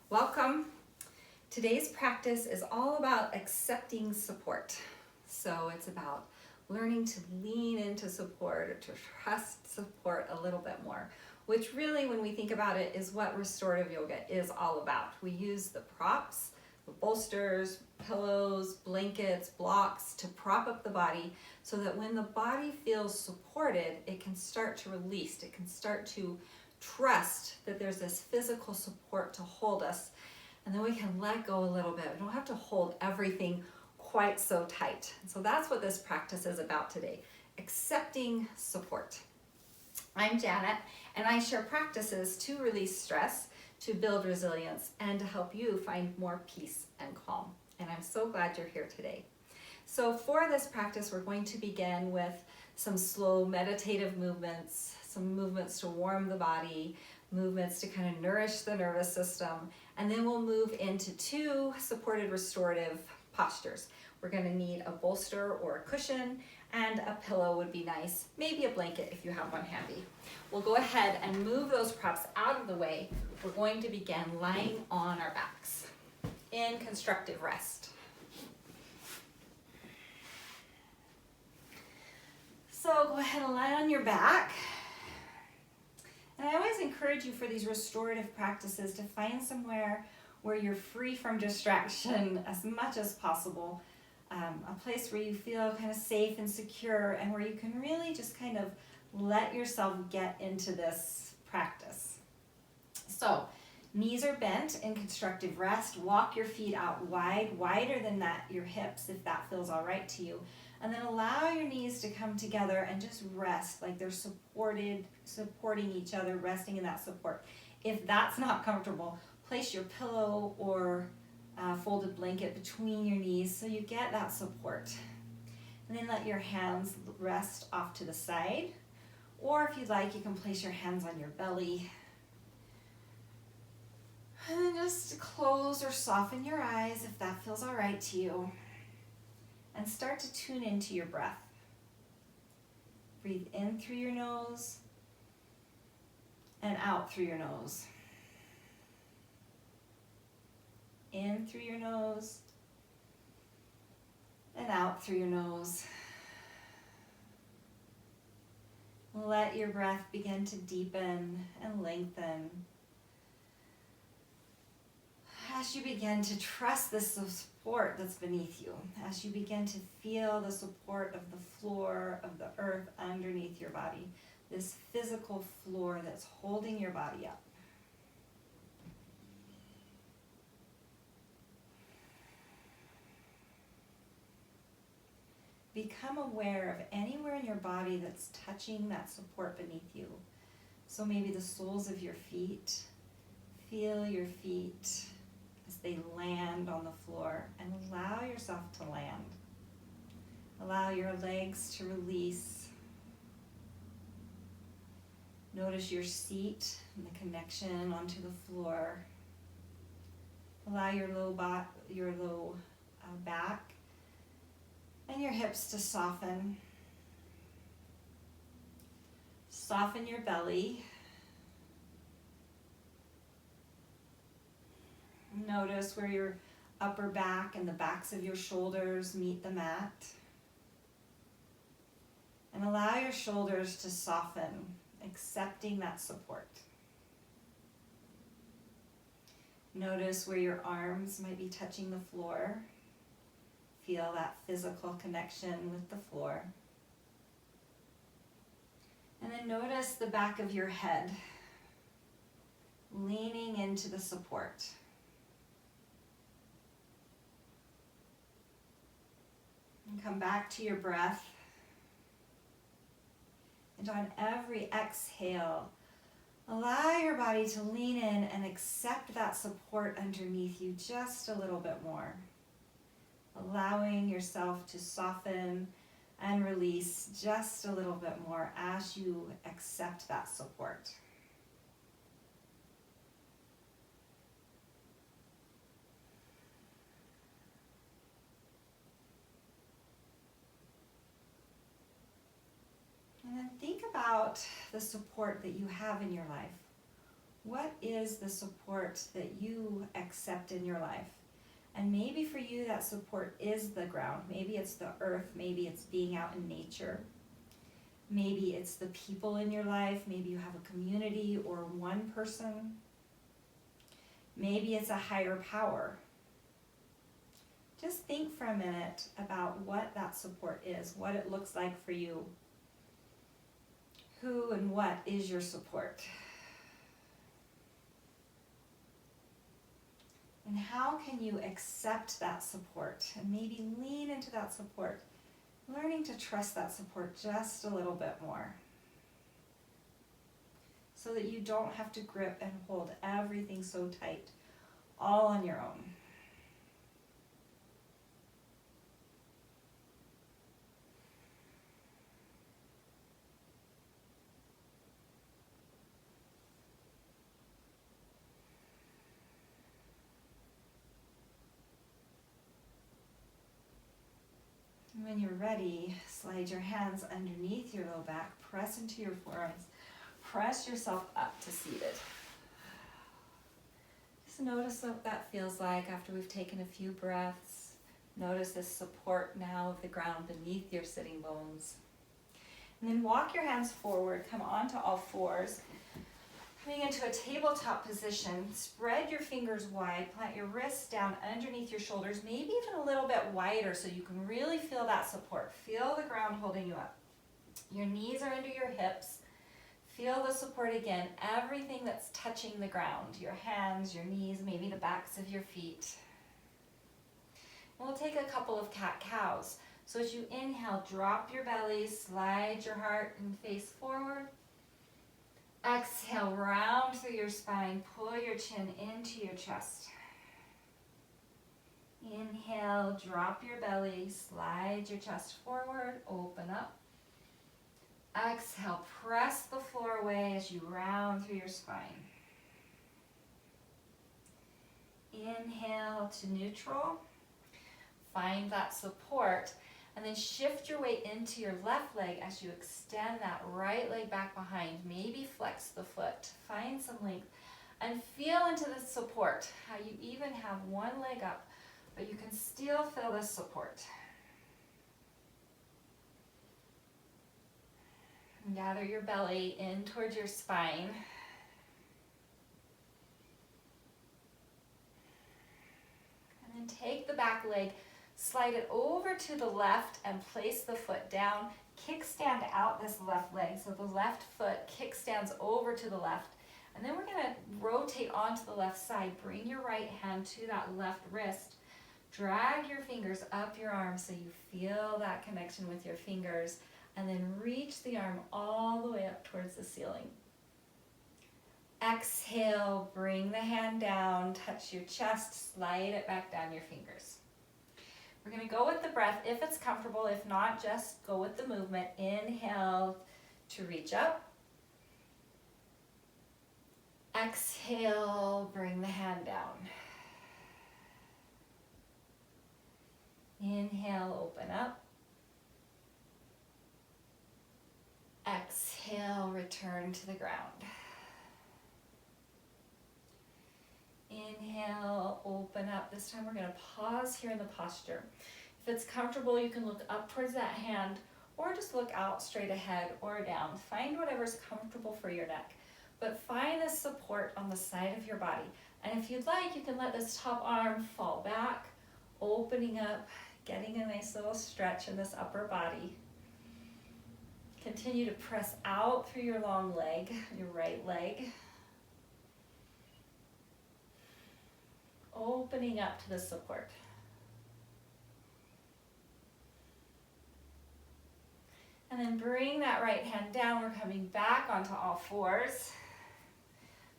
Welcome. Today's practice is all about accepting support. So it's about learning to lean into support or to trust support a little bit more, which really, when we think about it, is what restorative yoga is all about. We use the props, the bolsters, pillows, blankets, blocks to prop up the body so that when the body feels supported, it can start to release, it can start to trust that there's this physical support to hold us, and then we can let go a little bit. We don't have to hold everything quite so tight. So that's what this practice is about today, accepting support. I'm Janet, and I share practices to release stress, to build resilience, and to help you find more peace and calm. And I'm so glad you're here today. So for this practice, we're going to begin with some slow meditative movements, some movements to warm the body, movements to kind of nourish the nervous system, and then we'll move into two supported restorative postures. We're going to need a bolster or a cushion, and a pillow would be nice, maybe a blanket if you have one handy. We'll go ahead and move those props out of the way. We're going to begin lying on our backs in constructive rest. So go ahead and lie on your back. And I always encourage you for these restorative practices to find somewhere where you're free from distraction as much as possible. A place where you feel kind of safe and secure and where you can really just kind of let yourself get into this practice. So knees are bent in constructive rest. Walk your feet out wide, wider than that, your hips, if that feels all right to you. And then allow your knees to come together and just rest like they're supporting each other, resting in that support. If that's not comfortable, place your pillow or folded blanket between your knees so you get that support. And then let your hands rest off to the side. Or if you'd like, you can place your hands on your belly. And then just close or soften your eyes if that feels all right to you. And start to tune into your breath. Breathe in through your nose and out through your nose. In through your nose and out through your nose. Let your breath begin to deepen and lengthen as you begin to trust this support that's beneath you, as you begin to feel the support of the floor, of the earth underneath your body, this physical floor that's holding your body up. Become aware of anywhere in your body that's touching that support beneath you. So maybe the soles of your feet. Feel your feet as they land on the floor, and allow yourself to land. Allow your legs to release. Notice your seat and the connection onto the floor. Allow your low back and your hips to soften. Soften your belly. Notice where your upper back and the backs of your shoulders meet the mat. And allow your shoulders to soften, accepting that support. Notice where your arms might be touching the floor. Feel that physical connection with the floor. And then notice the back of your head, leaning into the support. And come back to your breath. And on every exhale, allow your body to lean in and accept that support underneath you just a little bit more. Allowing yourself to soften and release just a little bit more as you accept that support. And then think about the support that you have in your life. What is the support that you accept in your life? And maybe for you that support is the ground. Maybe it's the earth. Maybe it's being out in nature. Maybe it's the people in your life. Maybe you have a community or one person. Maybe it's a higher power. Just think for a minute about what that support is, what it looks like for you. Who and what is your support? And how can you accept that support and maybe lean into that support, learning to trust that support just a little bit more so that you don't have to grip and hold everything so tight, all on your own. When you're ready, slide your hands underneath your low back, press into your forearms, press yourself up to seated. Just notice what that feels like after we've taken a few breaths. Notice this support now of the ground beneath your sitting bones. And then walk your hands forward, come onto all fours. Coming into a tabletop position, spread your fingers wide, plant your wrists down underneath your shoulders, maybe even a little bit wider so you can really feel that support. Feel the ground holding you up. Your knees are under your hips. Feel the support again, everything that's touching the ground, your hands, your knees, maybe the backs of your feet. And we'll take a couple of cat-cows. So as you inhale, drop your belly, slide your heart and face forward. Exhale, round through your spine, pull your chin into your chest. Inhale, drop your belly, slide your chest forward, open up. Exhale, press the floor away as you round through your spine. Inhale to neutral. Find that support. And then shift your weight into your left leg as you extend that right leg back behind. Maybe flex the foot. Find some length. And feel into the support. How you even have one leg up, but you can still feel the support. And gather your belly in towards your spine. And then take the back leg, slide it over to the left and place the foot down. Kickstand out this left leg. So the left foot kickstands over to the left. And then we're going to rotate onto the left side. Bring your right hand to that left wrist. Drag your fingers up your arm so you feel that connection with your fingers. And then reach the arm all the way up towards the ceiling. Exhale, bring the hand down, touch your chest, slide it back down your fingers. We're going to go with the breath if it's comfortable. If not, just go with the movement. Inhale to reach up. Exhale, bring the hand down. Inhale, open up. Exhale, return to the ground. Inhale, open up. This time we're going to pause here in the posture. If it's comfortable, you can look up towards that hand or just look out straight ahead or down. Find whatever's comfortable for your neck. But find the support on the side of your body. And if you'd like, you can let this top arm fall back, opening up, getting a nice little stretch in this upper body. Continue to press out through your long leg, your right leg. Opening up to the support. And then bring that right hand down. We're coming back onto all fours.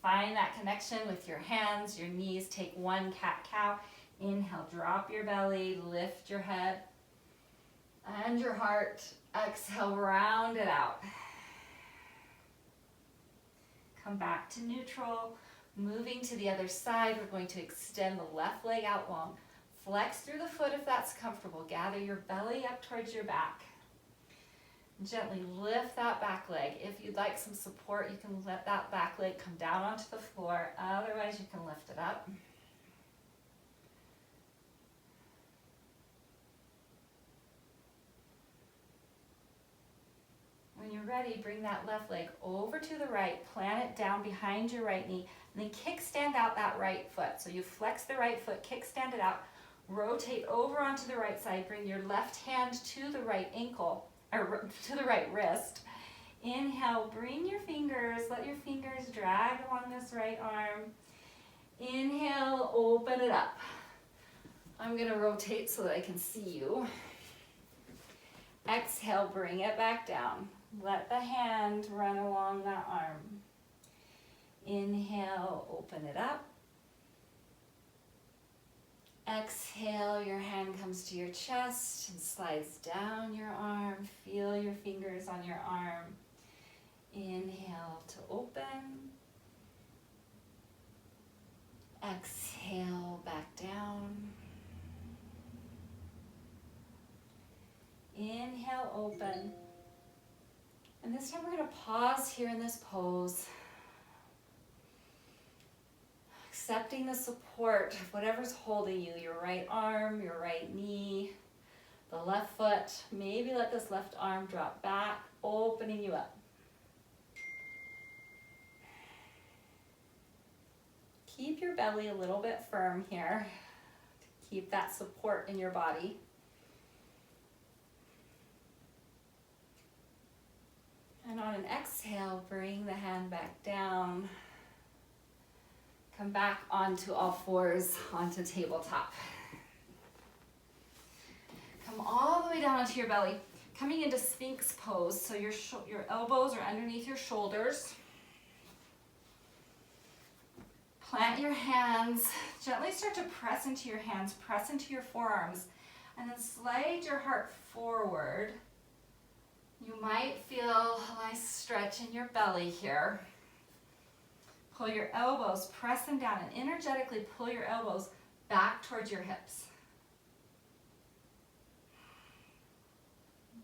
Find that connection with your hands, your knees. Take one cat-cow. Inhale, drop your belly, lift your head and your heart. Exhale, round it out. Come back to neutral. Moving to the other side, we're going to extend the left leg out long. Flex through the foot if that's comfortable. Gather your belly up towards your back. Gently lift that back leg. If you'd like some support, you can let that back leg come down onto the floor. Otherwise, you can lift it up. When you're ready, bring that left leg over to the right, plant it down behind your right knee, and then kickstand out that right foot. So you flex the right foot, kickstand it out, rotate over onto the right side, bring your left hand to the right ankle, or to the right wrist. Inhale, bring your fingers, let your fingers drag along this right arm. Inhale, open it up. I'm gonna rotate so that I can see you. Exhale, bring it back down. Let the hand run along that arm. Inhale, open it up. Exhale, your hand comes to your chest and slides down your arm. Feel your fingers on your arm. Inhale to open. Exhale, back down. Inhale, open. And this time we're going to pause here in this pose. Accepting the support of whatever's holding you, your right arm, your right knee, the left foot. Maybe let this left arm drop back, opening you up. Keep your belly a little bit firm here to keep that support in your body. And on an exhale, bring the hand back down. Come back onto all fours, onto tabletop. Come all the way down onto your belly. Coming into Sphinx Pose, so your elbows are underneath your shoulders. Plant your hands. Gently start to press into your hands, press into your forearms, and then slide your heart forward. You might feel a nice stretch in your belly here. Pull your elbows, press them down, and energetically pull your elbows back towards your hips.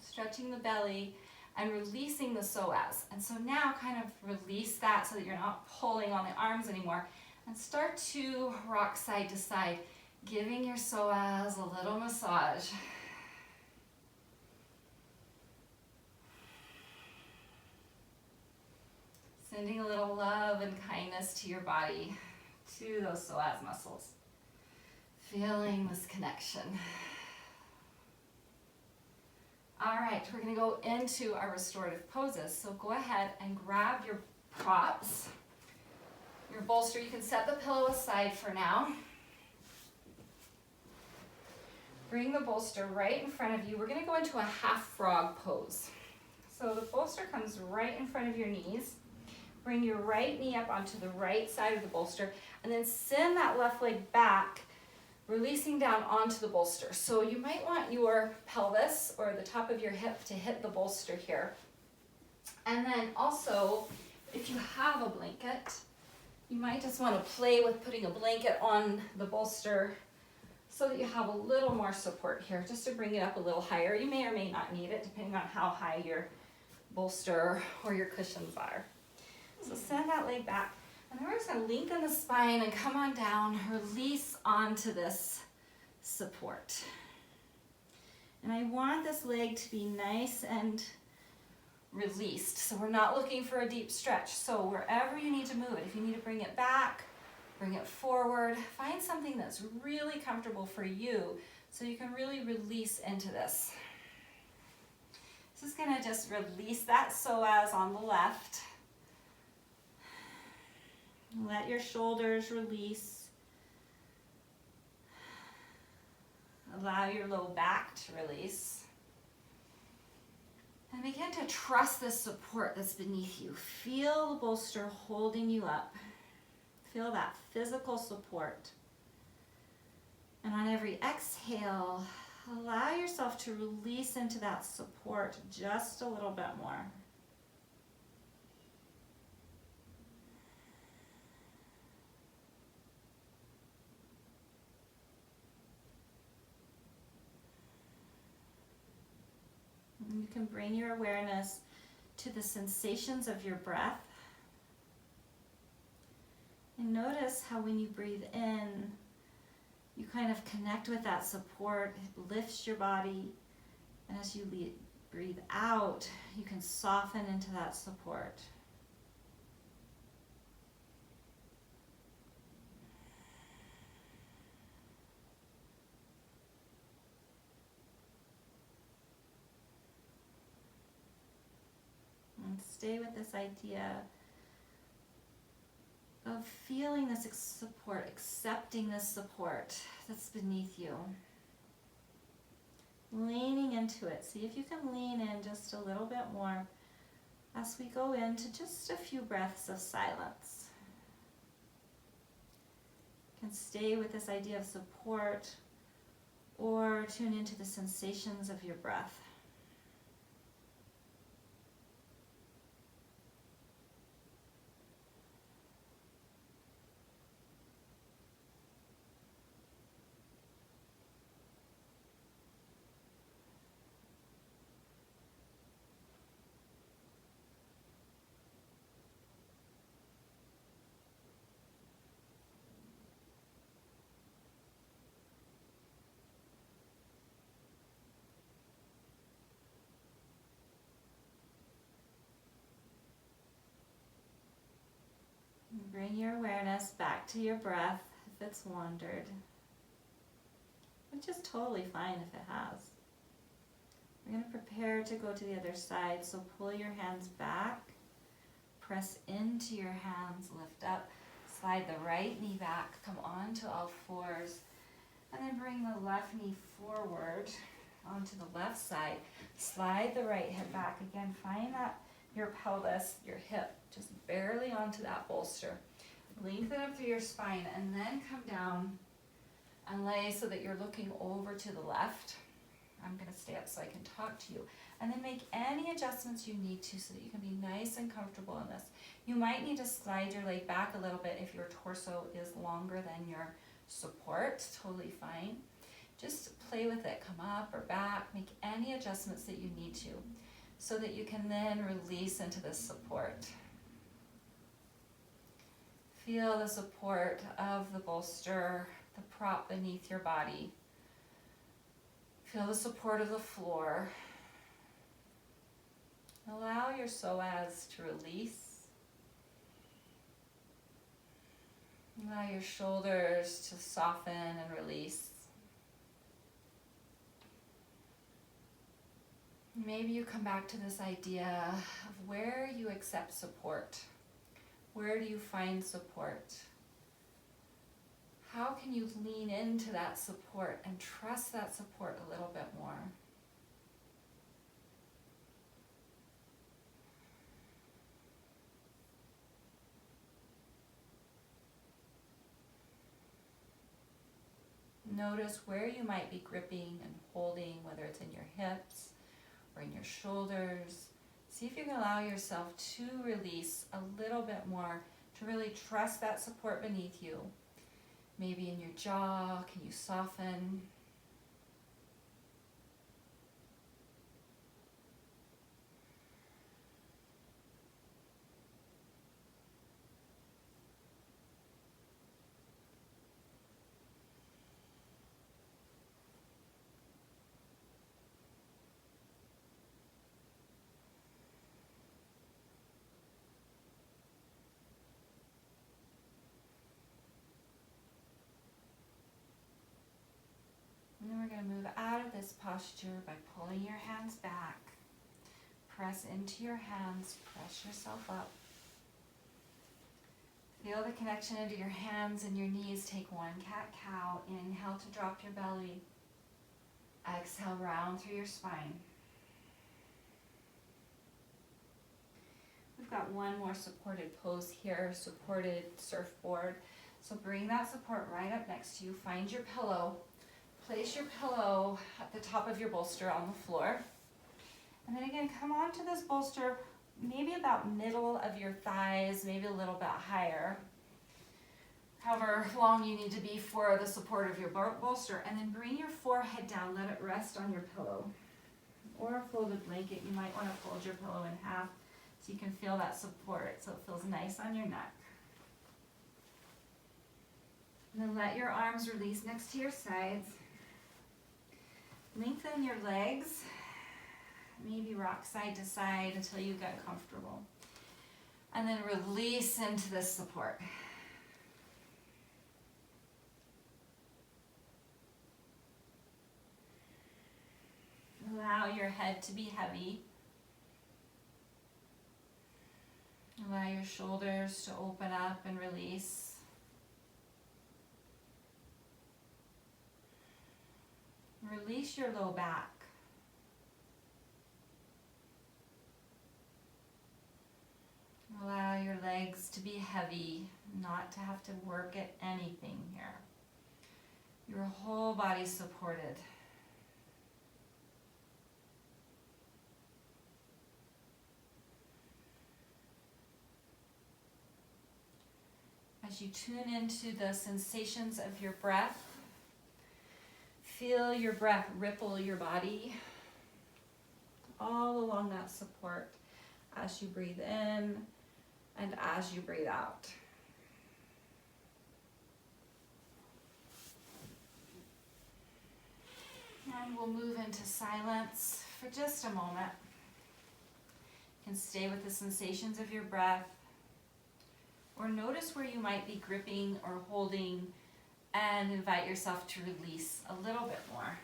Stretching the belly and releasing the psoas. And so now kind of release that so that you're not pulling on the arms anymore. And start to rock side to side, giving your psoas a little massage. Sending a little love and kindness to your body, to those psoas muscles. Feeling this connection. All right, we're gonna go into our restorative poses. So go ahead and grab your props, your bolster. You can set the pillow aside for now. Bring the bolster right in front of you. We're gonna go into a half frog pose. So the bolster comes right in front of your knees. Bring your right knee up onto the right side of the bolster, and then send that left leg back, releasing down onto the bolster. So you might want your pelvis or the top of your hip to hit the bolster here. And then also, if you have a blanket, you might just want to play with putting a blanket on the bolster so that you have a little more support here, just to bring it up a little higher. You may or may not need it, depending on how high your bolster or your cushions are. So send that leg back, and then we're just gonna lengthen the spine and come on down, release onto this support. And I want this leg to be nice and released, so we're not looking for a deep stretch. So wherever you need to move it, if you need to bring it back, bring it forward, find something that's really comfortable for you so you can really release into this. This is gonna just release that psoas on the left. Let your shoulders release. Allow your low back to release. And begin to trust the support that's beneath you. Feel the bolster holding you up. Feel that physical support. And on every exhale, allow yourself to release into that support just a little bit more. You can can bring your awareness to the sensations of your breath. And notice how when you breathe in, you kind of connect with that support, it lifts your body. And as you breathe out, you can soften into that support. And stay with this idea of feeling this support, accepting this support that's beneath you. Leaning into it. See if you can lean in just a little bit more as we go into just a few breaths of silence. You can stay with this idea of support or tune into the sensations of your breath. Bring your awareness back to your breath if it's wandered, which is totally fine if it has. We're going to prepare to go to the other side, so pull your hands back, press into your hands, lift up, slide the right knee back, come onto all fours, and then bring the left knee forward onto the left side. Slide the right hip back. Again, find that your pelvis, your hip, just barely onto that bolster. Lengthen up through your spine and then come down and lay so that you're looking over to the left. I'm going to stay up so I can talk to you. And then make any adjustments you need to so that you can be nice and comfortable in this. You might need to slide your leg back a little bit if your torso is longer than your support. Totally fine. Just play with it. Come up or back. Make any adjustments that you need to so that you can then release into this support. Feel the support of the bolster, the prop beneath your body. Feel the support of the floor. Allow your psoas to release. Allow your shoulders to soften and release. Maybe you come back to this idea of where you accept support. Where do you find support? How can you lean into that support and trust that support a little bit more? Notice where you might be gripping and holding, whether it's in your hips or in your shoulders. See if you can allow yourself to release a little bit more, to really trust that support beneath you. Maybe in your jaw, can you soften? And then we're going to move out of this posture by pulling your hands back. Press into your hands, press yourself up. Feel the connection into your hands and your knees. Take one cat-cow. Inhale to drop your belly. Exhale, round through your spine. We've got one more supported pose here, supported surfboard. So bring that support right up next to you. Find your pillow. Place your pillow at the top of your bolster on the floor. And then again, come onto this bolster, maybe about middle of your thighs, maybe a little bit higher. However long you need to be for the support of your bolster. And then bring your forehead down, let it rest on your pillow. or a folded blanket. You might want to fold your pillow in half so you can feel that support, so it feels nice on your neck. And then let your arms release next to your sides. Lengthen your legs. Maybe rock side to side until you get comfortable. And then release into this support. Allow your head to be heavy. Allow your shoulders to open up and release. Release your low back. Allow your legs to be heavy, not to have to work at anything here. Your whole body supported. As you tune into the sensations of your breath, feel your breath ripple your body all along that support as you breathe in and as you breathe out. And we'll move into silence for just a moment. You can stay with the sensations of your breath, or notice where you might be gripping or holding, and invite yourself to release a little bit more.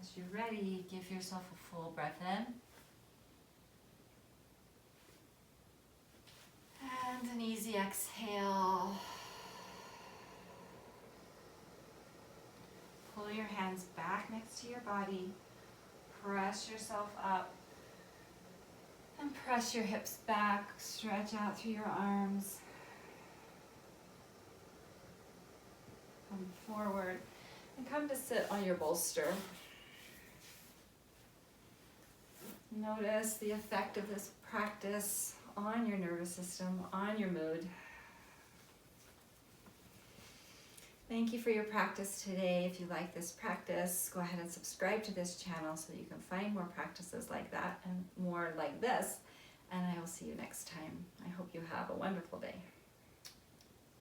As you're ready, give yourself a full breath in. And an easy exhale. Pull your hands back next to your body. Press yourself up. And press your hips back. Stretch out through your arms. Come forward and come to sit on your bolster. Notice the effect of this practice on your nervous system, on your mood. Thank you for your practice today. If you like this practice, go ahead and subscribe to this channel so that you can find more practices like that and more like this. And I will see you next time. I hope you have a wonderful day.